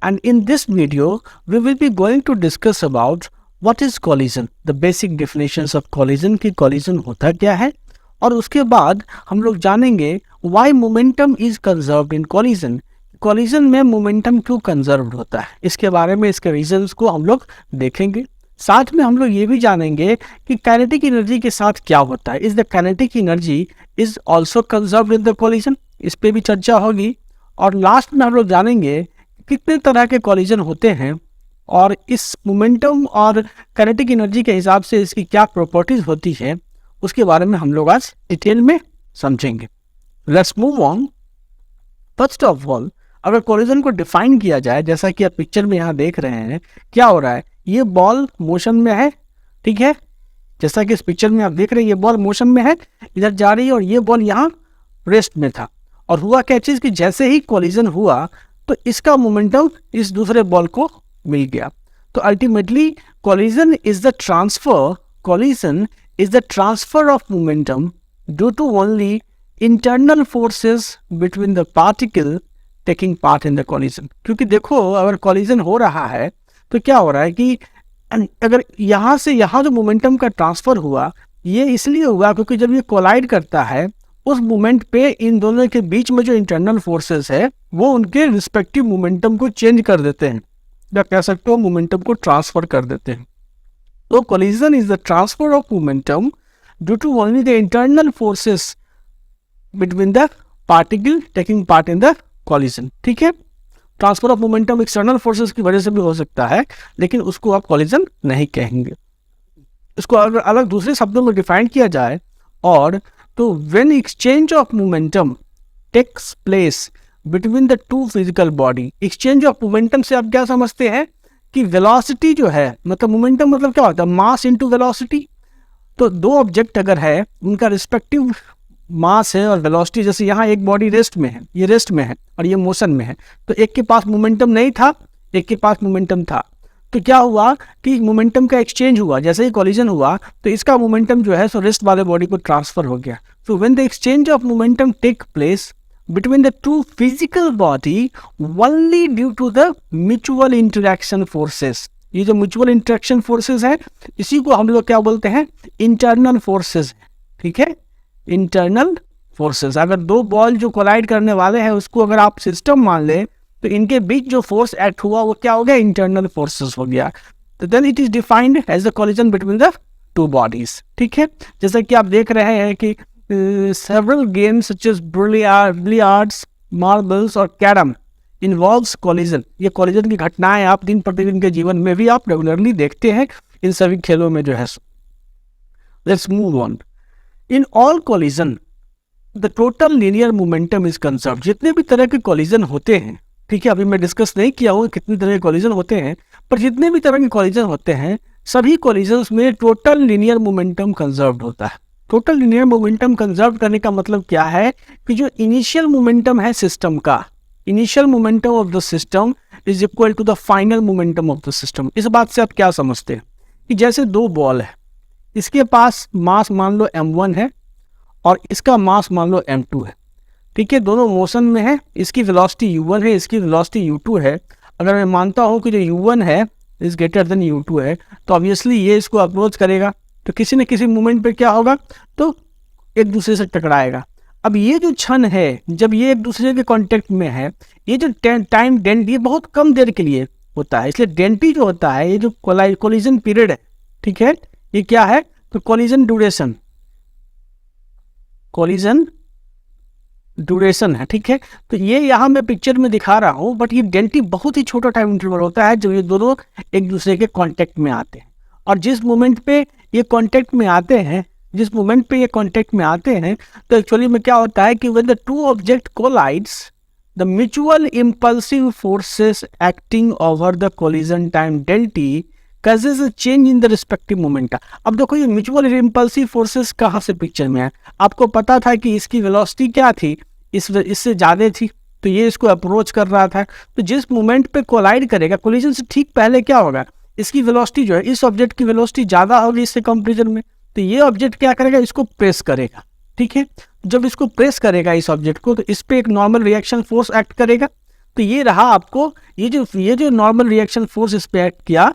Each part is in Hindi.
And in this video, we will be going to discuss about what is collision, the basic definitions of collision कि collision होता क्या है, और उसके बाद हम लोग जानेंगे why momentum is conserved in collision. collision में momentum क्यों conserved होता है, इसके बारे में इसके reasons को हम लोग देखेंगे. साथ में हम लोग ये भी जानेंगे कि kinetic energy के साथ क्या होता है. Is the kinetic energy is also conserved in the collision, इस पे भी चर्चा होगी. और लास्ट में हम लोग जानेंगे कितने तरह के कॉलिजन होते हैं और इस मोमेंटम और काइनेटिक एनर्जी के हिसाब से इसकी क्या प्रॉपर्टीज होती है, उसके बारे में हम लोग आज डिटेल में समझेंगे. Let's move on. First of all, अगर कॉलिजन को डिफाइन किया जाए, जैसा कि आप पिक्चर में यहाँ देख रहे हैं, क्या हो रहा है, ये बॉल मोशन में है, ठीक है, जैसा कि इस पिक्चर में आप देख रहे हैं, ये बॉल मोशन में है, इधर जा रही है, और ये बॉल यहाँ रेस्ट में था. और हुआ क्या चीज कि जैसे ही कॉलिजन हुआ तो इसका मोमेंटम इस दूसरे बॉल को मिल गया. तो ultimately collision is the transfer of momentum due to only internal forces between the particle taking part in the collision. क्योंकि देखो, अगर कॉलिजन हो रहा है तो क्या हो रहा है कि अगर यहाँ से यहाँ जो मोमेंटम का ट्रांसफर हुआ, ये इसलिए हुआ क्योंकि जब ये कोलाइड करता है उस मोमेंट पे इन दोनों के बीच में जो इंटरनल फोर्सेस है वो उनके रिस्पेक्टिव मोमेंटम को चेंज कर देते हैं, या कह सकते हो मोमेंटम को ट्रांसफर कर देते हैं. तो collision is the transfer of momentum due to only the internal forces between the particle taking part in the collision. ठीक है, transfer of momentum external forces की वजह से भी हो सकता है, लेकिन उसको आप कोलिजन नहीं कहेंगे. इसको अगर अलग दूसरे शब्दों में डिफाइन किया जाए और तो when exchange of momentum takes place between the two physical body, exchange of momentum से आप क्या समझते हैं कि velocity जो है, मतलब momentum मतलब क्या होता है, mass into velocity. तो दो ऑब्जेक्ट अगर है, उनका रिस्पेक्टिव मास है और वेलोसिटी, जैसे यहाँ एक बॉडी रेस्ट में है, ये रेस्ट में है और ये मोशन में है, तो एक के पास मोमेंटम नहीं था, एक के पास मोमेंटम था. तो क्या हुआ कि मोमेंटम का एक्सचेंज हुआ, जैसे ही कॉलिजन हुआ तो इसका मोमेंटम जो है सो रेस्ट वाले बॉडी को ट्रांसफर हो गया. So when the exchange of momentum take place between the two physical body only due to the mutual interaction forces. ये जो म्यूचुअल इंटरेक्शन फोर्सेस है, इसी को हम लोग क्या बोलते हैं, इंटरनल फोर्सेस. ठीक है, इंटरनल फोर्सेस. अगर दो बॉल जो कोलाइड करने वाले हैं उसको अगर आप सिस्टम मान ले तो इनके बीच जो फोर्स एक्ट हुआ वो क्या हो गया, इंटरनल फोर्सेस हो गया. तो then it is defined as the collision between the two bodies. ठीक है, जैसा कि आप देख रहे हैं कि several games such as billiards, marbles और कैरम इन्वॉल्व्स कोलिजन. ये कोलिजन की घटनाएं आप दिन प्रतिदिन के जीवन में भी आप रेगुलरली देखते हैं इन सभी खेलों में जो है. Let's move on. In all collision the total linear momentum is conserve. जितने भी तरह के कोलिजन होते हैं, ठीक है, अभी मैं डिस्कस नहीं किया हूँ कितने तरह के कॉलिजन होते हैं, पर जितने भी तरह के कॉलिजन होते हैं सभी कॉलिजन्स में टोटल लीनियर मोमेंटम कंजर्व्ड होता है. टोटल लीनियर मोमेंटम कंजर्व करने का मतलब क्या है कि जो इनिशियल मोमेंटम है सिस्टम का, initial momentum of the system is equal to the final momentum of the system. इस बात से आप क्या समझते हैं कि जैसे दो बॉल है, इसके पास मास मान लो m1 है और इसका मास मान लो m2 है. ठीक है, दोनों मोशन में है, इसकी वेलोसिटी u1 है, इसकी वेलोसिटी u2 है. अगर मैं मानता हूँ कि जो u1 है इज ग्रेटर देन u2 है, तो ऑब्वियसली ये इसको अप्रोच करेगा, तो किसी न किसी मोमेंट पे क्या होगा, तो एक दूसरे से टकराएगा. अब ये जो क्षण है जब ये एक दूसरे के कांटेक्ट में है, ये जो टाइम डेंट, ये बहुत कम देर के लिए होता है, इसलिए डेंटी जो होता है, ये जो कोलिजन पीरियड है, ठीक है, ये क्या है, तो कोलिजन ड्यूरेशन है. ठीक है, तो ये यहाँ मैं पिक्चर में दिखा रहा हूँ, बट ये डेल्टी बहुत ही छोटा टाइम इंटरवल होता है जब ये दोनों एक दूसरे के कांटेक्ट में आते हैं. और जिस मोमेंट पे ये कांटेक्ट में आते हैं, तो एक्चुअली में क्या होता है कि when the two object collides the mutual impulsive forces acting over the collision time delta t causes a change in the respective momentum. अब देखो ये म्यूचुअल इंपल्सिव फोर्सेस कहाँ से पिक्चर में है. आपको पता था कि इसकी वेलोसिटी क्या थी, इससे ज़्यादा थी, तो ये इसको अप्रोच कर रहा था. तो जिस मोमेंट पे कोलाइड करेगा, कोलिजन से ठीक पहले क्या होगा, इसकी वेलोसिटी जो है, इस ऑब्जेक्ट की वेलोसिटी ज़्यादा होगी इससे कंपेरिजन में, तो ये ऑब्जेक्ट क्या करेगा, इसको प्रेस करेगा. ठीक है, जब इसको प्रेस करेगा इस ऑब्जेक्ट को, तो इस पर एक नॉर्मल रिएक्शन फोर्स एक्ट करेगा. तो ये रहा आपको ये जो नॉर्मल रिएक्शन फोर्स इस पे एक्ट किया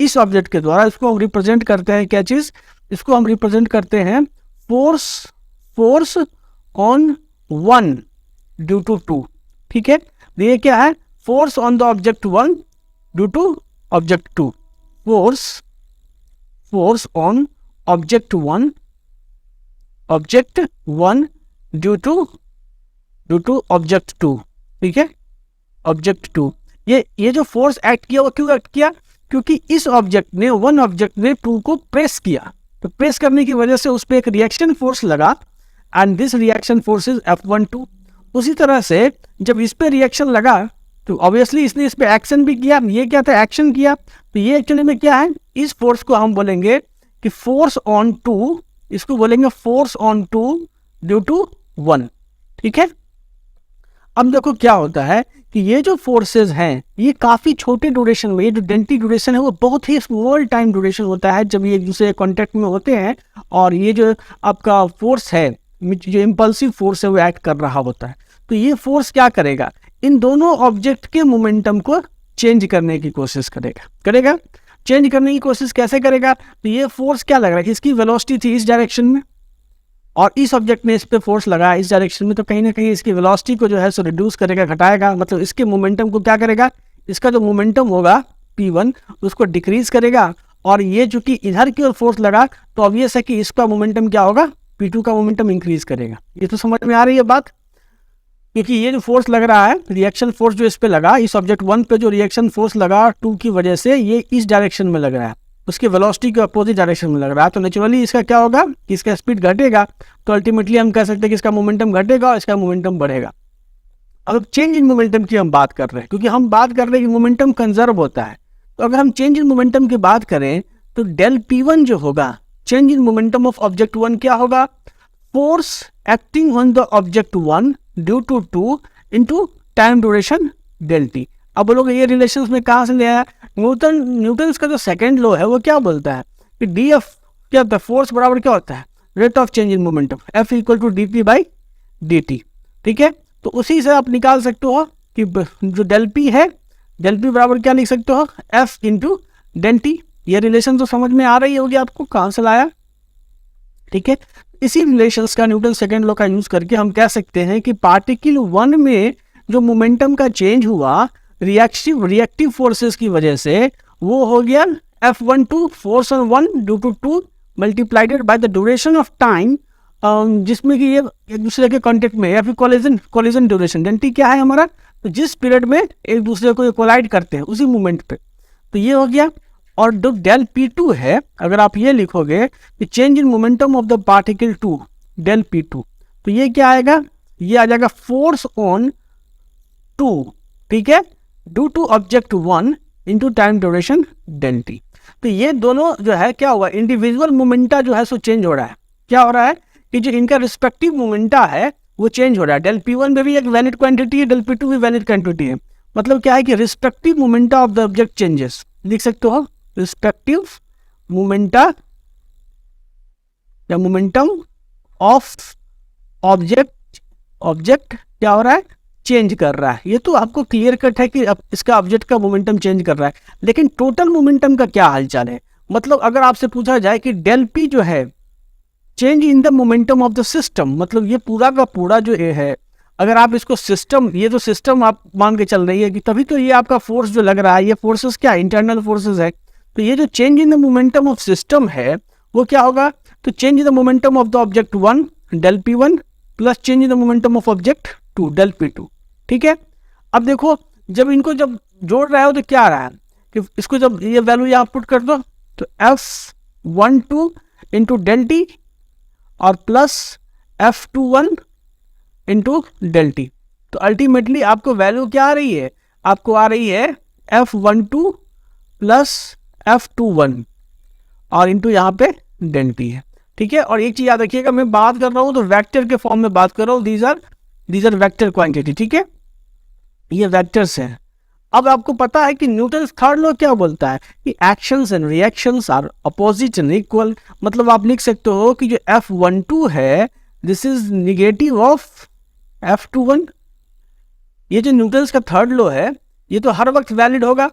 इस ऑब्जेक्ट के द्वारा, इसको हम रिप्रेजेंट करते हैं क्या चीज, इसको हम रिप्रेजेंट करते हैं फोर्स ऑन 1 ड्यू टू 2। ठीक है, ये क्या है, force on the object 1 due to object 2, force on object 1 due to object 2। ठीक है, ऑब्जेक्ट 2, ये जो फोर्स एक्ट किया वो क्यों एक्ट किया, क्योंकि इस ऑब्जेक्ट ने 1 ऑब्जेक्ट ने 2 को प्रेस किया, तो प्रेस करने की वजह से उस पर एक रिएक्शन फोर्स लगा and this reaction force is F12। उसी तरह से जब इस पे रिएक्शन लगा तो ऑब्वियसली इसने इस पे एक्शन भी किया, ये क्या था, एक्शन किया, तो ये एक्चुअली में क्या है, इस फोर्स को हम बोलेंगे कि फोर्स ऑन 2, इसको बोलेंगे फोर्स ऑन 2 ड्यू टू 1। ठीक है, अब देखो क्या होता है कि ये जो फोर्सेस हैं ये काफ़ी छोटे ड्यूरेशन में, ये जो डेंसिटी ड्यूरेशन है वो बहुत ही स्मॉल टाइम ड्यूरेशन होता है जब ये एक दूसरे कॉन्टेक्ट में होते हैं, और ये जो आपका फोर्स है, जो इम्पल्सिव फोर्स है वो एक्ट कर रहा होता है। तो ये फोर्स क्या करेगा, इन दोनों ऑब्जेक्ट के मोमेंटम को चेंज करने की कोशिश करेगा। चेंज करने की कोशिश कैसे करेगा, तो ये फोर्स क्या लग रहा है, इसकी वेलोसिटी थी इस डायरेक्शन में और इस ऑब्जेक्ट ने इस पे फोर्स लगाया इस डायरेक्शन में, तो कहीं ना कहीं इसकी वेलोसिटी को जो है सो रिड्यूस करेगा, घटाएगा, मतलब इसके मोमेंटम को क्या करेगा, इसका जो मोमेंटम होगा P1 उसको डिक्रीज करेगा, और ये चूंकि इधर की ओर फोर्स लगा तो ऑब्वियस है कि इसका मोमेंटम क्या होगा, P2 का मोमेंटम इंक्रीज करेगा। ये तो समझ में आ रही है बात, क्योंकि ये जो फोर्स लग रहा है, रिएक्शन फोर्स जो इस पे लगा, इस ऑब्जेक्ट 1 पे जो रिएक्शन फोर्स लगा 2 की वजह से, ये इस डायरेक्शन में लग रहा है, उसके वेलोसिटी के अपोजिट डायरेक्शन में लग रहा है, तो नेचुरली इसका क्या होगा कि इसका स्पीड घटेगा, तो अल्टीमेटली हम कह सकते हैं कि इसका मोमेंटम घटेगा और इसका मोमेंटम बढ़ेगा। अब चेंज इन मोमेंटम की हम बात कर रहे हैं, क्योंकि हम बात कर रहे हैं कि मोमेंटम कंजर्व होता है, तो अगर हम चेंज इन मोमेंटम की बात करें तो डेल P1 जो होगा, change in momentum of object 1 क्या होगा, force acting on the object 1 due to 2 into time duration del T। अब बोलोगे ये रिलेशन में कहाँ से ले आया, न्यूटन्स का जो सेकेंड लॉ है वो क्या बोलता है कि dF क्या होता है, फोर्स बराबर क्या होता है, rate of change in momentum, F equal to dP/dt। ठीक है, तो उसी से आप निकाल सकते हो कि जो डेल P है, डेल P बराबर क्या लिख सकते हो, F इंटू डेल T। ये रिलेशन तो समझ में आ रही होगी आपको, कहाँ से लाया। ठीक है, इसी रिलेशंस का न्यूटन सेकेंड लॉ का यूज करके हम कह सकते हैं कि पार्टिकल 1 में जो मोमेंटम का चेंज हुआ रिएक्टिव फोर्सेस की वजह से, वो हो गया F12 force on 1 due to 2 multiplied by the duration of time, जिसमें कि ये एक दूसरे के कांटेक्ट में, या फिर कोलिजन ड्यूरेशन, डेल T क्या है हमारा, तो जिस पीरियड में एक दूसरे को कोलाइड करते हैं उसी मोमेंट पे, तो ये हो गया। और जो डेल P2 है, अगर आप ये लिखोगे कि change in momentum of the particle 2 del P2, तो ये क्या आएगा, ये आ जाएगा फोर्स ऑन 2, ठीक है, due to object 1 into time duration del T। तो ये दोनों जो है क्या हुआ, इंडिविजुअल मोमेंटा जो है सो चेंज हो रहा है। क्या हो रहा है कि जो इनका रिस्पेक्टिव मोमेंटा है वो चेंज हो रहा है। डेल P1 में भी एक वैलिड क्वांटिटी है, डेल P2 भी वैलिड क्वांटिटी है। मतलब क्या है कि respective momenta of the object changes, लिख सकते हो रिस्पेक्टिव मोमेंटा या मोमेंटम ऑफ ऑब्जेक्ट क्या हो रहा है, चेंज कर रहा है। ये तो आपको क्लियर कट है कि अब इसका ऑब्जेक्ट का मोमेंटम चेंज कर रहा है, लेकिन टोटल मोमेंटम का क्या हालचाल है। मतलब अगर आपसे पूछा जाए कि डेल P जो है change in the momentum of the system, मतलब ये पूरा का पूरा जो है, अगर आप इसको सिस्टम, ये तो सिस्टम आप मान के चल रही है कि तभी तो ये आपका फोर्स जो लग रहा है, ये फोर्सेस क्या इंटरनल फोर्सेस है। तो ये जो change in the momentum of system है वो क्या होगा, तो change in the momentum of the object 1 del P1 plus change in the momentum of object 2 del P2। ठीक है, अब देखो जब इनको जब जोड़ रहा है तो क्या आ रहा है कि इसको जब ये वैल्यू यहाँ पुट कर दो तो F12 इंटू डेल T और plus F21 into del T। तो अल्टीमेटली आपको वैल्यू क्या आ रही है, आपको आ रही है F12 प्लस F21 और इंटू यहाँ पे डेल T है। ठीक है, और एक चीज याद रखिएगा, मैं बात कर रहा हूँ तो वेक्टर के फॉर्म में बात कर रहा हूँ, दीज आर वेक्टर क्वांटिटी। ठीक है, ये वेक्टर्स हैं। अब आपको पता है कि न्यूटन्स थर्ड लॉ क्या बोलता है कि actions and reactions are opposite and equal. मतलब आप लिख सकते हो कि जो F12 है this is negative of F21, ये जो न्यूटन्स का थर्ड लॉ है ये तो हर वक्त वैलिड होगा।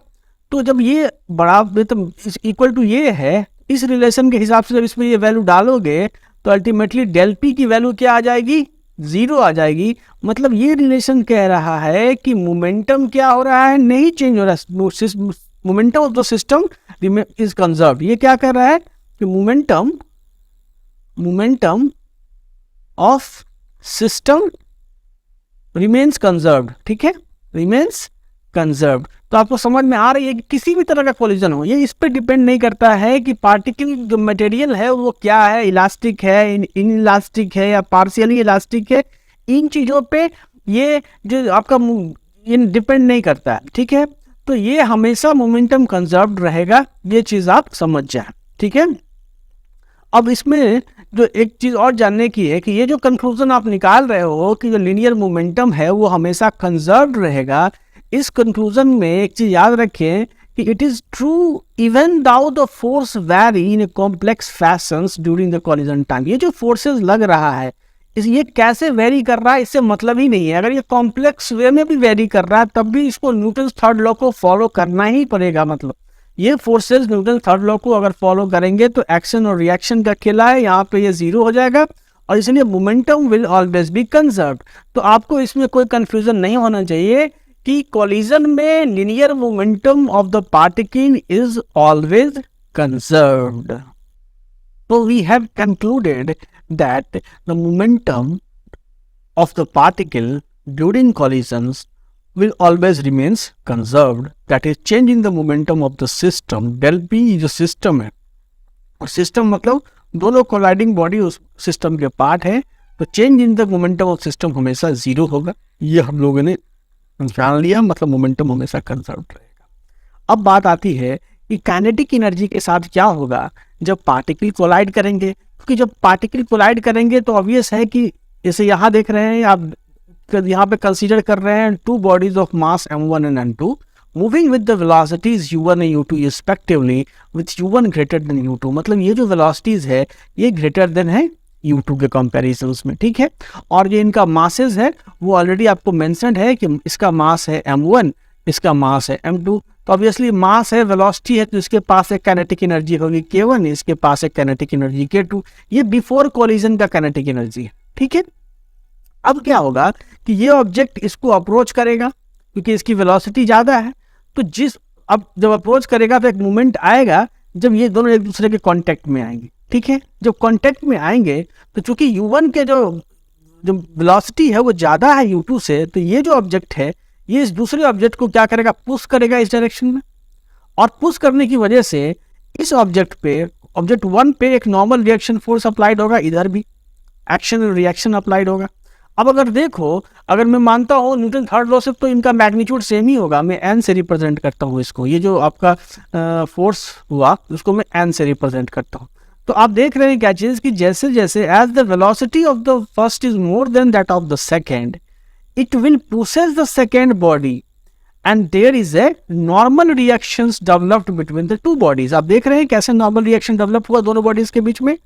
तो जब ये बड़ा तो इक्वल टू ये है, इस रिलेशन के हिसाब से जब इसमें ये वैल्यू डालोगे तो अल्टीमेटली डेल पी की वैल्यू क्या आ जाएगी, 0 आ जाएगी। मतलब ये रिलेशन कह रहा है कि मोमेंटम क्या हो रहा है, नहीं चेंज हो रहा है, momentum of the system is conserved. ये क्या कर रहा है कि momentum of system remains conserved, ठीक है, रिमेन्स कंजर्व्ड। तो आपको समझ में आ रही है कि किसी भी तरह का कोलिजन हो, ये इस पर डिपेंड नहीं करता है कि पार्टिकल जो मटेरियल है वो क्या है, इलास्टिक है, इन इलास्टिक है या पार्शियली इलास्टिक है, इन चीज़ों पे ये जो आपका ये डिपेंड नहीं करता है, ठीक है। तो ये हमेशा मोमेंटम कंजर्व्ड रहेगा, ये चीज़ आप समझ जाए, ठीक है। अब इसमें जो एक चीज़ और जानने की है कि ये जो कंक्लूजन आप निकाल रहे हो कि जो लीनियर मोमेंटम है वो हमेशा कंजर्व्ड रहेगा, इस कंक्लूजन में एक चीज़ याद रखें कि it is true even though the force vary in complex fashions during the collision time. ये जो फोर्सेस लग रहा है ये कैसे वेरी कर रहा है इससे मतलब ही नहीं है। अगर ये कॉम्प्लेक्स वे में भी वेरी कर रहा है तब भी इसको न्यूटन थर्ड लॉ को फॉलो करना ही पड़ेगा। मतलब ये फोर्सेस न्यूटन थर्ड लॉ को अगर फॉलो करेंगे तो एक्शन और रिएक्शन का खेला है, यहाँ पे ये 0 हो जाएगा और इसलिए momentum will always be conserved. तो आपको इसमें कोई कंफ्यूजन नहीं होना चाहिए कि कोलिजन में linear momentum of the particle is always conserved. So we have concluded that the momentum of the particle during collisions will always remains conserved. That is, changing the momentum of the system. Del P जो system है और system मतलब दोनों colliding body उस system के part है, तो change in the momentum of system हमेशा 0 होगा। ये हम लोगों ने जान लिया, मतलब मोमेंटम हमेशा कंजर्व्ड रहेगा। अब बात आती है कि काइनेटिक एनर्जी के साथ क्या होगा जब पार्टिकल कोलाइड करेंगे, क्योंकि जब पार्टिकल कोलाइड करेंगे तो ऑब्वियस है कि जैसे यहाँ देख रहे हैं आप, यहाँ पे कंसीडर कर रहे हैं two bodies of mass m1 and m2 moving with the velocities u1 and u2 respectively with u1 greater than u2। मतलब ये जो वेलोसिटीज है ये ग्रेटर देन है u2 के कंपैरिजन में, ठीक है। और जो इनका मासेस है वो ऑलरेडी आपको मेंशन्ड है कि इसका मास है m1, इसका मास है m2। तो ऑब्वियसली मास है, वेलोसिटी है, तो इसके पास एक काइनेटिक एनर्जी होगी k1, इसके पास एक काइनेटिक एनर्जी k2। ये बिफोर कोलिजन का काइनेटिक एनर्जी है, ठीक है। अब क्या होगा कि ये ऑब्जेक्ट इसको अप्रोच करेगा क्योंकि इसकी वेलोसिटी ज़्यादा है, तो अब जब अप्रोच करेगा तो एक मोमेंट आएगा जब ये दोनों एक दूसरे के कांटेक्ट में आएंगे, ठीक है। जब कांटेक्ट में आएंगे तो चूंकि u1 के जो वेलोसिटी है वो ज़्यादा है u2 से, तो ये जो ऑब्जेक्ट है ये इस दूसरे ऑब्जेक्ट को क्या करेगा, पुश करेगा इस डायरेक्शन में। और पुश करने की वजह से इस ऑब्जेक्ट 1 पे एक नॉर्मल रिएक्शन फोर्स अप्लाइड होगा, इधर भी एक्शन और रिएक्शन अप्लाइड होगा। अब अगर देखो, अगर मैं मानता हूँ न्यूटन थर्ड लॉ से तो इनका मैग्नीट्यूड सेम ही होगा, मैं n से रिप्रेजेंट करता हूँ इसको, ये जो आपका फोर्स हुआ उसको मैं n से रिप्रेजेंट करता हूँ। तो आप देख रहे हैं क्या चीज़ कि जैसे जैसे as the velocity of the first is more than that of the second, it will possess the second body and there is a normal reactions developed between the two bodies। आप देख रहे हैं कैसे normal reaction develop हुआ दोनों bodies के बीच में,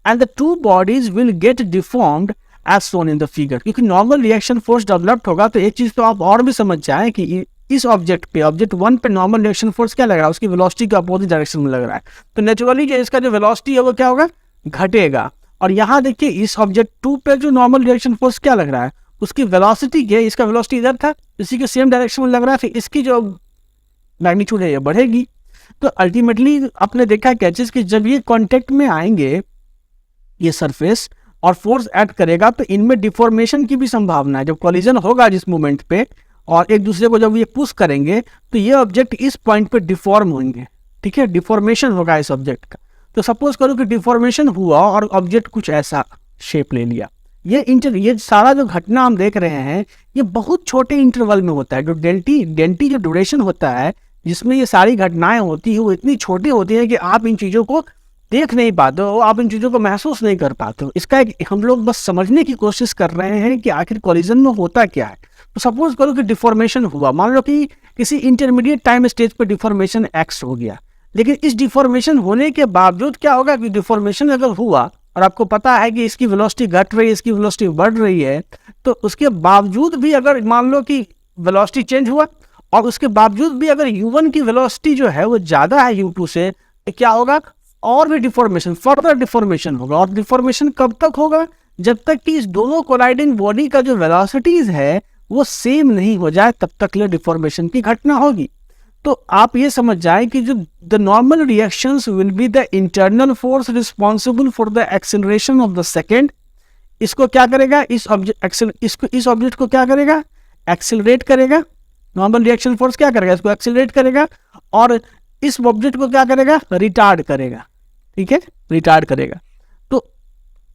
and the two bodies will get deformed as shown in the figure। क्योंकि normal reaction force developed होगा तो एक चीज तो आप और भी समझ जाए कि इस ऑब्जेक्ट पे, ऑब्जेक्ट 1 पे नॉर्मल रिएक्शन फोर्स क्या लग रहा है, उसकी वेलोसिटी के अपोजिट डायरेक्शन में लग रहा है, तो नेचुरली जो इसका जो वेलोसिटी है वो क्या होगा, घटेगा। और यहाँ देखिए इस ऑब्जेक्ट 2 पे जो नॉर्मल रिएक्शन फोर्स क्या लग रहा है, उसकी वेलोसिटी क्या, इसका वेलोसिटी इधर था, इसी के सेम डायरेक्शन में लग रहा है, फिर इसकी जो मैग्नीट्यूड है ये बढ़ेगी। तो अल्टीमेटली आपने देखा क्या चीज कि जब ये कांटेक्ट में आएंगे ये सरफेस और फोर्स ऐड करेगा तो इनमें डिफॉर्मेशन की भी संभावना है। जब कोलिजन होगा जिस मोमेंट पे और एक दूसरे को जब ये पुश करेंगे तो ये ऑब्जेक्ट इस पॉइंट पे डिफॉर्म होंगे, ठीक है, डिफॉर्मेशन होगा इस ऑब्जेक्ट का। तो सपोज करो कि डिफॉर्मेशन हुआ और ऑब्जेक्ट कुछ ऐसा शेप ले लिया, ये सारा जो घटना हम देख रहे हैं ये बहुत छोटे इंटरवल में होता है। जो डेल्टी जो ड्यूरेशन होता है जिसमें ये सारी घटनाएं होती है वो इतनी छोटी होती है कि आप इन चीज़ों को देख नहीं पाते हो, आप इन चीज़ों को महसूस नहीं कर पाते हो। इसका हम लोग बस समझने की कोशिश कर रहे हैं कि आखिर कोलिजन में होता क्या है। तो सपोज करो कि डिफॉर्मेशन हुआ, मान लो कि किसी इंटरमीडिएट टाइम स्टेज पर डिफॉर्मेशन एक्स हो गया, लेकिन इस डिफॉर्मेशन होने के बावजूद क्या होगा कि डिफॉर्मेशन अगर हुआ और आपको पता है कि इसकी वेलोसिटी घट रही है, इसकी वेलोसिटी बढ़ रही है, तो उसके बावजूद भी अगर मान लो कि वेलोसिटी चेंज हुआ, और उसके बावजूद भी अगर u1 की वेलोसिटी जो है वो ज़्यादा है u2 से, तो क्या होगा, और भी डिफॉर्मेशन, फर्दर डिफॉर्मेशन होगा। और डिफॉर्मेशन कब तक होगा, जब तक कि इस दोनों कोलाइडिंग बॉडी का जो वेलोसिटीज है वो सेम नहीं हो जाए, तब तक ले डिफॉर्मेशन की घटना होगी। तो आप ये समझ जाए कि जो the normal reactions will be the internal force responsible for the acceleration of the second. इसको क्या करेगा, इस ऑब्जेक्ट को क्या करेगा, एक्सेलरेट करेगा। नॉर्मल रिएक्शन फोर्स क्या करेगा, इसको एक्सेलरेट करेगा, और इस ऑब्जेक्ट को क्या करेगा, रिटार्ड करेगा। ठीक है, रिटार्ड करेगा। तो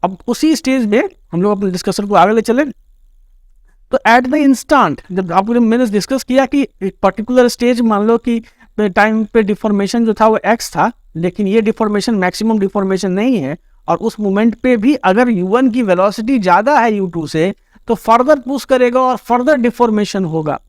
अब उसी स्टेज में हम लोग अपने डिस्कशन को आगे ले चले। तो एट द इंस्टेंट, जब आपको मैंने डिस्कस किया कि एक पर्टिकुलर स्टेज, मान लो कि टाइम पे डिफॉर्मेशन जो था वो x था, लेकिन ये डिफॉर्मेशन मैक्सिमम डिफॉर्मेशन नहीं है, और उस मोमेंट पे भी अगर u1 की वेलोसिटी ज़्यादा है u2 से, तो फर्दर पुश करेगा और फर्दर डिफॉर्मेशन होगा।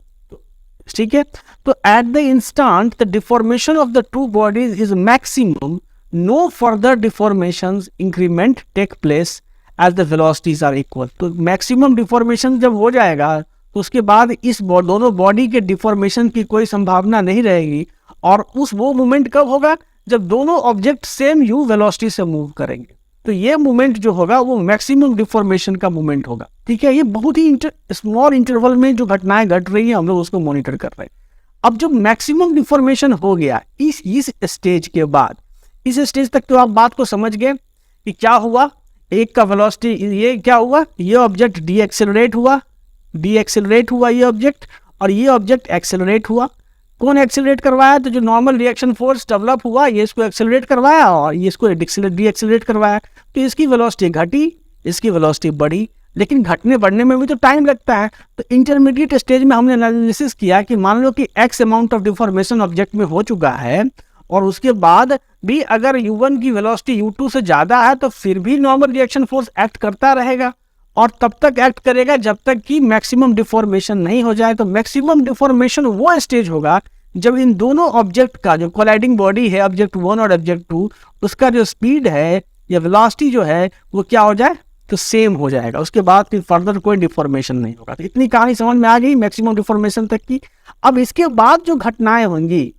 ठीक है, तो at the instant the deformation of the two bodies is maximum, no further deformations increment take place as the velocities are equal. तो मैक्सिमम डिफॉर्मेशन जब हो जाएगा तो उसके बाद इस दोनों बॉडी के डिफॉर्मेशन की कोई संभावना नहीं रहेगी, और वो मोमेंट कब होगा, जब दोनों ऑब्जेक्ट सेम यू वेलोसिटी से मूव करेंगे। तो ये मोमेंट जो होगा वो मैक्सिमम डिफॉर्मेशन का मोमेंट होगा। ठीक है, ये बहुत ही स्मॉल इंटरवल में जो घटनाएं घट रही है हम लोग उसको मॉनिटर कर रहे हैं। अब जब मैक्सिमम डिफॉर्मेशन हो गया इस स्टेज के बाद, इस स्टेज तक तो आप बात को समझ गए कि क्या हुआ, एक का वेलोसिटी, ये क्या हुआ, ये ऑब्जेक्ट डी एक्सेलरेट हुआ ये ऑब्जेक्ट, और ये ऑब्जेक्ट एक्सेलरेट हुआ। कौन एक्सेलरेट करवाया, तो जो नॉर्मल रिएक्शन फोर्स डेवलप हुआ ये इसको एक्सेलरेट करवाया, और ये इसको डी एक्सेलरेट करवाया। तो इसकी वेलोसिटी घटी, इसकी वेलोसिटी बढ़ी, लेकिन घटने बढ़ने में भी तो टाइम लगता है। तो इंटरमीडिएट स्टेज में हमने एनालिसिस किया कि मान लो कि x amount of deformation object में हो चुका है, और उसके बाद भी अगर u1 की वेलोसिटी u2 से ज़्यादा है, तो फिर भी नॉर्मल रिएक्शन फोर्स एक्ट करता रहेगा, और तब तक एक्ट करेगा जब तक कि मैक्सिमम डिफॉर्मेशन नहीं हो जाए। तो मैक्सिमम डिफॉर्मेशन वो स्टेज होगा जब इन दोनों ऑब्जेक्ट का जो कोलाइडिंग बॉडी है, ऑब्जेक्ट 1 और ऑब्जेक्ट 2, उसका जो स्पीड है या वेलोसिटी जो है वो क्या हो जाए, तो सेम हो जाएगा। उसके बाद फिर फर्दर कोई डिफॉर्मेशन नहीं होगा। तो इतनी कहानी समझ में आ गई मैक्सिमम डिफॉर्मेशन तक की। अब इसके बाद जो घटनाएं होंगी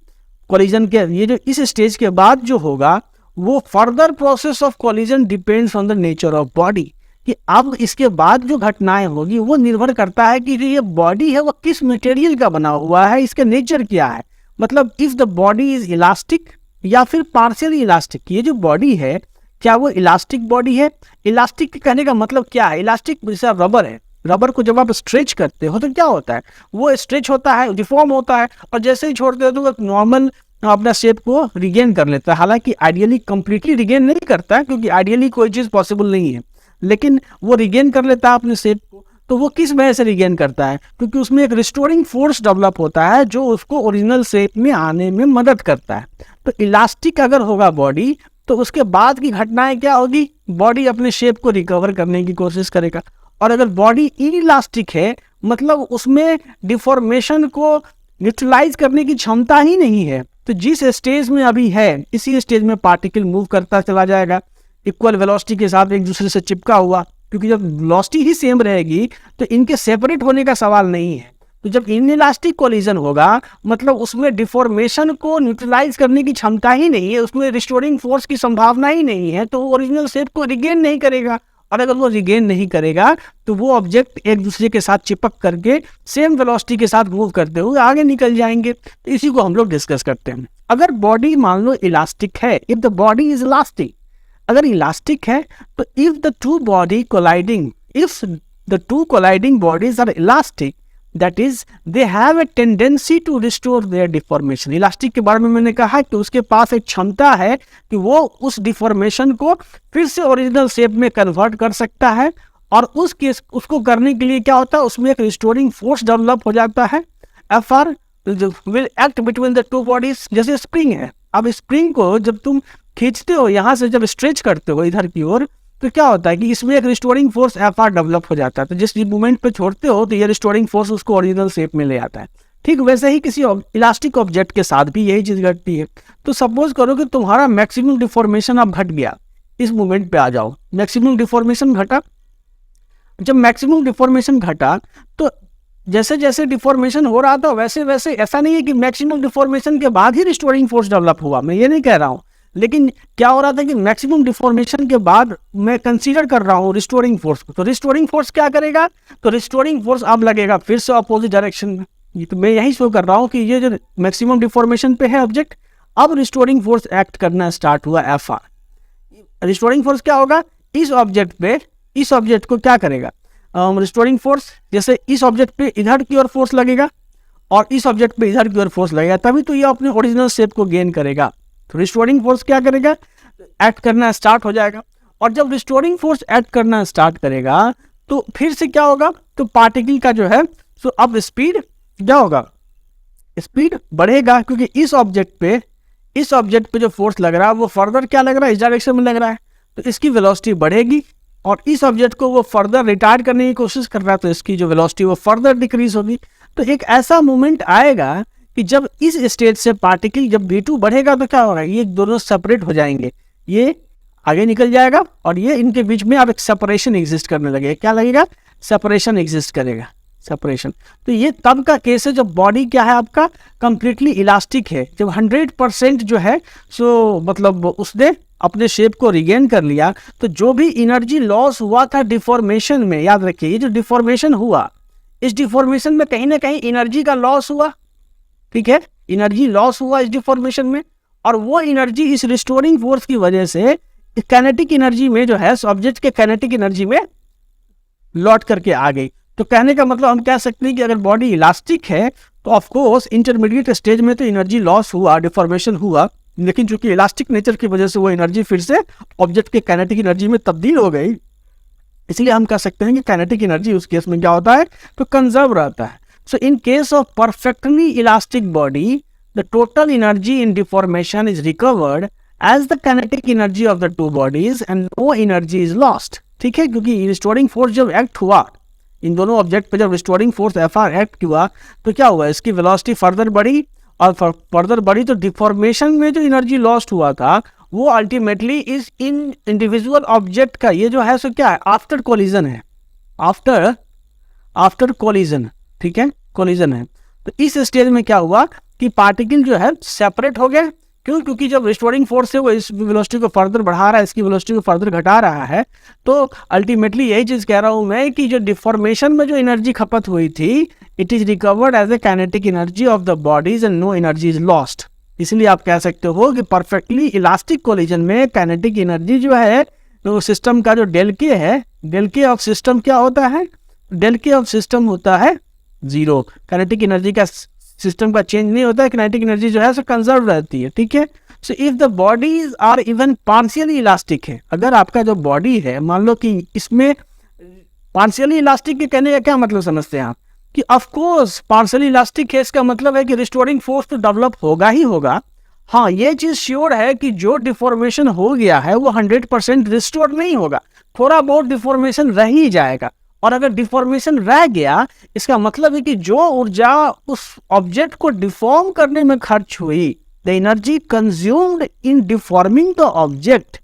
कोलिजन के, ये जो इस स्टेज के बाद जो होगा, वो further process of collision depends on the nature of body. कि अब इसके बाद जो घटनाएं होगी वो निर्भर करता है कि जो ये बॉडी है वो किस मटेरियल का बना हुआ है, इसके नेचर क्या है। मतलब if the body is elastic या फिर पार्शियली इलास्टिक। ये जो बॉडी है क्या वो इलास्टिक बॉडी है? इलास्टिक कहने का मतलब क्या है? इलास्टिक जैसा रबर है, रबर को जब आप स्ट्रेच करते हो तो क्या होता है, वो स्ट्रेच होता है, डिफॉर्म होता है, और जैसे ही छोड़ते हो तो नॉर्मल अपना शेप को रिगेन कर लेता है। हालांकि आइडियली कंप्लीटली रिगेन नहीं करता है, क्योंकि आइडियली कोई चीज़ पॉसिबल नहीं है, लेकिन वो रिगेन कर लेता है अपने शेप को। तो वो किस वजह से रिगेन करता है? क्योंकि उसमें एक रिस्टोरिंग फोर्स डेवलप होता है जो उसको ओरिजिनल शेप में आने में मदद करता है। तो इलास्टिक अगर होगा बॉडी, तो उसके बाद की घटनाएं क्या होगी, बॉडी अपने शेप को रिकवर करने की कोशिश करेगा। और अगर बॉडी इलास्टिक है, मतलब उसमें डिफॉर्मेशन को न्यूट्रलाइज करने की क्षमता ही नहीं है, तो जिस स्टेज में अभी है इसी स्टेज में पार्टिकल मूव करता चला जाएगा इक्वल वेलोसिटी के साथ एक दूसरे से चिपका हुआ। क्योंकि जब वेलोसिटी ही सेम रहेगी तो इनके सेपरेट होने का सवाल नहीं है। तो जब इनइलास्टिक कोलिजन होगा, मतलब उसमें डिफॉर्मेशन को न्यूट्रलाइज करने की क्षमता ही नहीं है, उसमें रिस्टोरिंग फोर्स की संभावना ही नहीं है, तो वो ओरिजिनल शेप को रिगेन नहीं करेगा। और अगर वो रिगेन नहीं करेगा तो वो ऑब्जेक्ट एक दूसरे के साथ चिपक करके सेम वेलोसिटी के साथ मूव करते हुए आगे निकल जाएंगे। तो इसी को हम लोग डिस्कस करते हैं। अगर बॉडी मान लो इलास्टिक है, if the body is elastic, अगर इलास्टिक है तो if the two colliding bodies are elastic, that is they have a tendency to restore their deformation. Elastic के बारे में मैंने कहा कि उसके पास एक क्षमता है कि वो उस डिफॉर्मेशन को फिर से ओरिजिनल शेप में कन्वर्ट कर सकता है। और उसको करने के लिए क्या होता है, उसमें एक रिस्टोरिंग फोर्स डेवलप हो जाता है। FR will act between the two bodies. जैसे स्प्रिंग है, अब स्प्रिंग को जब तुम खींचते हो, यहाँ से जब स्ट्रेच करते हो इधर की ओर, तो क्या होता है कि इसमें एक रिस्टोरिंग फोर्स एफआर डेवलप हो जाता है। तो जिस मूवमेंट पे छोड़ते हो तो ये रिस्टोरिंग फोर्स उसको ओरिजिनल शेप में ले आता है। ठीक वैसे ही किसी इलास्टिक ऑब्जेक्ट के साथ भी यही चीज़ घटती है। तो सपोज करो कि तुम्हारा मैक्सिमम डिफॉर्मेशन अब घट गया, इस मूवमेंट पे आ जाओ, मैक्सिमम डिफॉर्मेशन घटा। जब मैक्सिमम डिफॉर्मेशन घटा तो जैसे जैसे डिफॉर्मेशन हो रहा था वैसे वैसे, ऐसा नहीं है कि मैक्सिमम डिफॉर्मेशन के बाद ही रिस्टोरिंग फोर्स डेवलप हुआ, मैं ये नहीं कह रहा हूँ, लेकिन क्या हो रहा था कि मैक्सिमम डिफॉर्मेशन के बाद मैं कंसीडर कर रहा हूँ रिस्टोरिंग फोर्स को, तो रिस्टोरिंग फोर्स क्या करेगा, तो रिस्टोरिंग फोर्स अब लगेगा फिर से अपोजिट डायरेक्शन में। ये तो मैं यही शो कर रहा हूँ कि ये जो मैक्सिमम डिफॉर्मेशन पे है ऑब्जेक्ट, अब रिस्टोरिंग फोर्स एक्ट करना स्टार्ट हुआ Fr। रिस्टोरिंग फोर्स क्या होगा, इस ऑब्जेक्ट पे, इस ऑब्जेक्ट को क्या करेगा रिस्टोरिंग फोर्स, जैसे इस ऑब्जेक्ट पे इधर की ओर फोर्स लगेगा और इस ऑब्जेक्ट पे इधर की ओर फोर्स लगेगा, तभी तो ये अपने ओरिजिनल शेप को गेन करेगा। तो रिस्टोरिंग फोर्स क्या करेगा, एक्ट करना स्टार्ट हो जाएगा। और जब रिस्टोरिंग फोर्स एक्ट करना स्टार्ट करेगा तो फिर से क्या होगा, तो पार्टिकल का जो है सो अब स्पीड क्या होगा, स्पीड बढ़ेगा, क्योंकि इस ऑब्जेक्ट पे जो फोर्स लग रहा है वो फर्दर क्या लग रहा है, इस डायरेक्शन में लग रहा है, तो इसकी वेलोसिटी बढ़ेगी। और इस ऑब्जेक्ट को वो फर्दर रिटार्ड करने की कोशिश कर रहा है, तो इसकी जो वेलोसिटी वो फर्दर डिक्रीज होगी। तो एक ऐसा मोमेंट आएगा कि जब इस स्टेज से पार्टिकल जब v2 बढ़ेगा तो क्या होगा, ये दोनों सेपरेट हो जाएंगे, ये आगे निकल जाएगा और ये इनके बीच में अब एक सेपरेशन एग्जिस्ट करने लगेगा। क्या लगेगा, सेपरेशन एग्जिस्ट करेगा, सेपरेशन। तो ये तब का केस है जब बॉडी क्या है आपका कंप्लीटली इलास्टिक है, जब 100% जो है सो मतलब उसने अपने शेप को रिगेन कर लिया। तो जो भी एनर्जी लॉस हुआ था डिफॉर्मेशन में, याद रखिए ये जो डिफॉर्मेशन हुआ, इस डिफॉर्मेशन में कहीं ना कहीं एनर्जी का लॉस हुआ, ठीक है, एनर्जी लॉस हुआ इस डिफॉर्मेशन में, और वो एनर्जी इस रिस्टोरिंग फोर्स की वजह से काइनेटिक एनर्जी में जो है ऑब्जेक्ट के काइनेटिक एनर्जी में लौट करके आ गई। तो कहने का मतलब हम कह सकते हैं कि अगर बॉडी इलास्टिक है तो ऑफ कोर्स इंटरमीडिएट स्टेज में तो एनर्जी लॉस हुआ, डिफॉर्मेशन हुआ, लेकिन चूंकि इलास्टिक नेचर की वजह से वो एनर्जी फिर से ऑब्जेक्ट के काइनेटिक एनर्जी में तब्दील हो गई, इसलिए हम कह सकते हैं कि काइनेटिक एनर्जी उस केस में क्या होता है, तो कंजर्व रहता है। So in case of perfectly elastic body the total energy in deformation is recovered as the kinetic energy of the two bodies and no energy is lost, ठीक है, क्योंकि रिस्टोरिंग फोर्स जब एक्ट हुआ इन दोनों ऑब्जेक्ट पे, जब रिस्टोरिंग फोर्स Fr एक्ट हुआ तो क्या हुआ, इसकी वेलोसिटी फर्दर बढ़ी, और फर्दर बढ़ी तो डिफॉर्मेशन में जो एनर्जी लॉस्ट हुआ था वो अल्टीमेटली इस इन इंडिविजुअल ऑब्जेक्ट का ये जो है सो क्या है, आफ्टर कोलिजन है, आफ्टर कोलिजन, ठीक है, कोलिजन है। तो इस स्टेज में क्या हुआ कि पार्टिकल जो है सेपरेट हो गया, क्यों, क्योंकि जब रिस्टोरिंग फोर्स है वो इस वेलोसिटी को फर्दर बढ़ा रहा है, इसकी वेलोसिटी को फर्दर घटा रहा है, तो अल्टीमेटली यही चीज कह रहा हूं मैं कि जो डिफॉर्मेशन में जो एनर्जी खपत हुई थी it is recovered as a kinetic energy of the bodies and no energy is lost. इसलिए आप कह सकते हो कि परफेक्टली इलास्टिक कोलिजन में काइनेटिक एनर्जी जो है तो सिस्टम का जो डेल के है, डेल के ऑफ सिस्टम क्या होता है, डेल के ऑफ सिस्टम होता है जीरो, काइनेटिक एनर्जी का सिस्टम का चेंज नहीं होता है, काइनेटिक एनर्जी जो है सो कंजर्व रहती है, ठीक है। So if the bodies are even partially elastic है, अगर आपका जो बॉडी है मान लो कि इसमें पार्शियली इलास्टिक के कहने का क्या मतलब समझते हैं आप, कि ऑफ कोर्स पार्शियली इलास्टिक है, इसका मतलब है कि रिस्टोरिंग फोर्स तो डेवलप होगा ही होगा। हाँ, ये चीज श्योर है कि जो डिफॉर्मेशन हो गया है वो 100% रिस्टोर नहीं होगा, थोड़ा बहुत डिफॉर्मेशन रह ही जाएगा। और अगर डिफॉर्मेशन रह गया इसका मतलब है कि जो ऊर्जा उस ऑब्जेक्ट को डिफॉर्म करने में खर्च हुई, the energy consumed in deforming the object,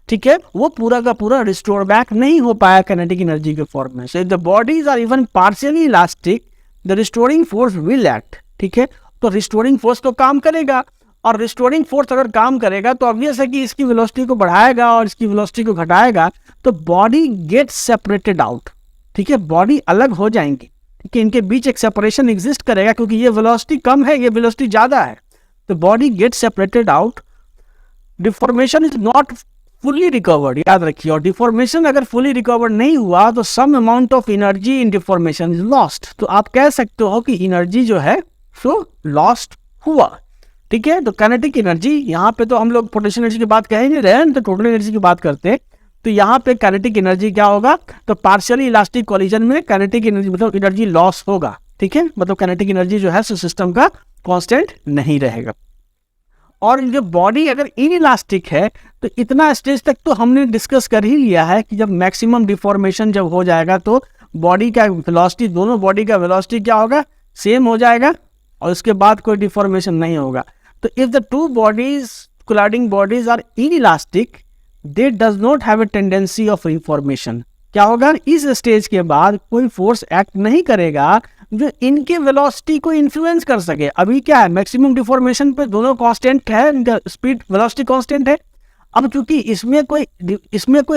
ठीक है, वो पूरा का पूरा रिस्टोर बैक नहीं हो पाया काइनेटिक एनर्जी के फॉर्म में। So if the bodies are even partially elastic the restoring force will act, ठीक है, तो रिस्टोरिंग फोर्स तो काम करेगा, और रिस्टोरिंग फोर्स अगर काम करेगा तो ऑब्वियस है कि इसकी वेलोसिटी को बढ़ाएगा और इसकी वेलोसिटी को घटाएगा, तो बॉडी गेट सेपरेटेड आउट, ठीक है, बॉडी अलग हो जाएंगी, ठीक है, इनके बीच एक सेपरेशन एग्जिस्ट करेगा, क्योंकि ये वेलोसिटी कम है, ये वेलोसिटी ज्यादा है, तो body get separated out. Deformation is not fully recovered, याद रखिए, और डिफॉर्मेशन अगर फुल्ली रिकवर्ड नहीं हुआ तो some amount of energy in deformation is lost. तो आप कह सकते हो कि एनर्जी जो है सो लॉस्ट हुआ, ठीक है। तो काइनेटिक एनर्जी, यहाँ पे तो हम लोग पोटेंशियल एनर्जी की बात कह ही नहीं रहे हैं, तो टोटल एनर्जी की बात करते हैं। तो यहाँ पे काइनेटिक एनर्जी क्या होगा, तो पार्शियली इलास्टिक कोलिजन में काइनेटिक एनर्जी मतलब एनर्जी लॉस होगा, ठीक है, मतलब काइनेटिक एनर्जी जो है सिस्टम का कांस्टेंट नहीं रहेगा। और जो बॉडी अगर इनइलास्टिक है तो इतना स्टेज तक तो हमने डिस्कस कर ही लिया है कि जब मैक्सिमम डिफॉर्मेशन जब हो जाएगा तो बॉडी का वेलोसिटी, दोनों बॉडी का वेलोसिटी क्या होगा, सेम हो जाएगा, और उसके बाद कोई डिफॉर्मेशन नहीं होगा। तो if the two bodies colliding bodies are inelastic they does not have a tendency of reformation. क्या होगा, इस स्टेज के बाद कोई फोर्स एक्ट नहीं करेगा जो इनके वेलोसिटी को इन्फ्लुएंस कर सके। अभी क्या है, मैक्सिमम डिफॉर्मेशन पे दोनों कांस्टेंट है, इनका स्पीड वेलोसिटी कांस्टेंट है। अब चूंकि इसमें कोई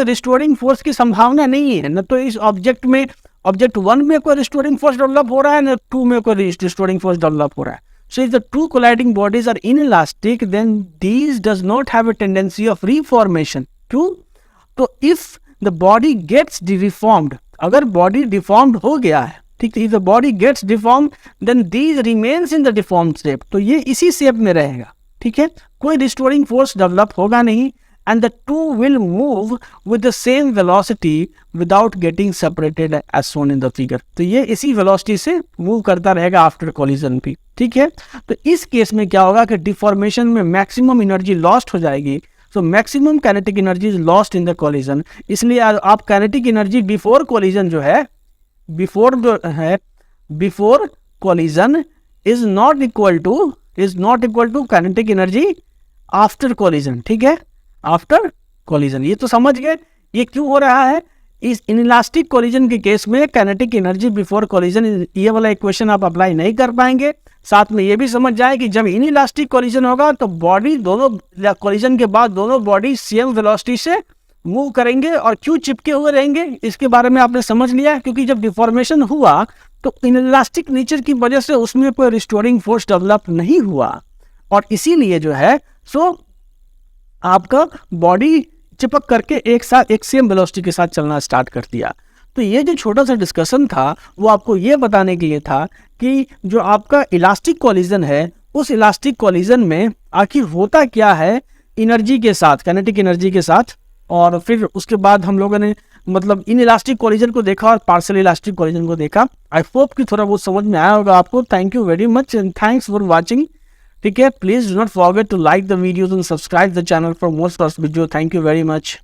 रिस्टोरिंग फोर्स की संभावना नहीं है, न तो इस ऑब्जेक्ट 1 में कोई रिस्टोरिंग फोर्स डेवलप हो रहा है, न 2 में कोई रिस्टोरिंग फोर्स डेवलप हो रहा है। So if the two colliding bodies are inelastic, then these does not have a tendency of reformation. क्यों? तो if the body gets deformed, अगर body deformed हो गया है, ठीक है, if the body gets deformed, then these remains in the deformed shape. तो ये इसी शेप में रहेगा, ठीक है, कोई रिस्टोरिंग फोर्स डेवलप होगा नहीं, and the two will move with the same velocity without getting separated as shown in the figure. तो ये इसी वेलोसिटी से मूव करता रहेगा आफ्टर कोलिजन भी, ठीक है। तो इस केस में क्या होगा कि डिफॉर्मेशन में मैक्सिमम एनर्जी लॉस्ट हो जाएगी। So maximum kinetic energy is lost in the collision. इसलिए आप काइनेटिक एनर्जी बिफोर कोलिजन जो है, before collision is not equal to kinetic energy after collision, ठीक है, आफ्टर कोलिजन। ये तो समझ गए ये क्यों हो रहा है। इस इनइलास्टिक कोलिजन के केस में काइनेटिक एनर्जी बिफोर कोलिजन, ये वाला इक्वेशन आप अप्लाई नहीं कर पाएंगे। साथ में ये भी समझ जाए कि जब इनइलास्टिक कोलिजन होगा तो बॉडी दोनों कोलिजन के बाद दोनों बॉडी सेम वेलोसिटी से मूव करेंगे। और क्यों चिपके हुए रहेंगे इसके बारे में आपने समझ लिया, क्योंकि जब डिफॉर्मेशन हुआ तो इनइलास्टिक नेचर की वजह से उसमें कोई रिस्टोरिंग फोर्स डेवलप नहीं हुआ, और इसीलिए जो है सो आपका बॉडी चिपक करके एक सेम वेलोसिटी के साथ चलना स्टार्ट कर दिया। तो ये जो छोटा सा डिस्कशन था वो आपको ये बताने के लिए था कि जो आपका इलास्टिक कोलिजन है, उस इलास्टिक कोलिजन में आखिर होता क्या है एनर्जी के साथ, काइनेटिक एनर्जी के साथ। और फिर उसके बाद हम लोगों ने मतलब इन इलास्टिक कोलिजन को देखा और पार्शियल इलास्टिक कोलिजन को देखा। आई होप कि थोड़ा बहुत समझ में आया होगा आपको। Thank you very much and thanks for watching, ठीक है। Please do not forget to like the videos and subscribe the channel for more such video. Thank you very much.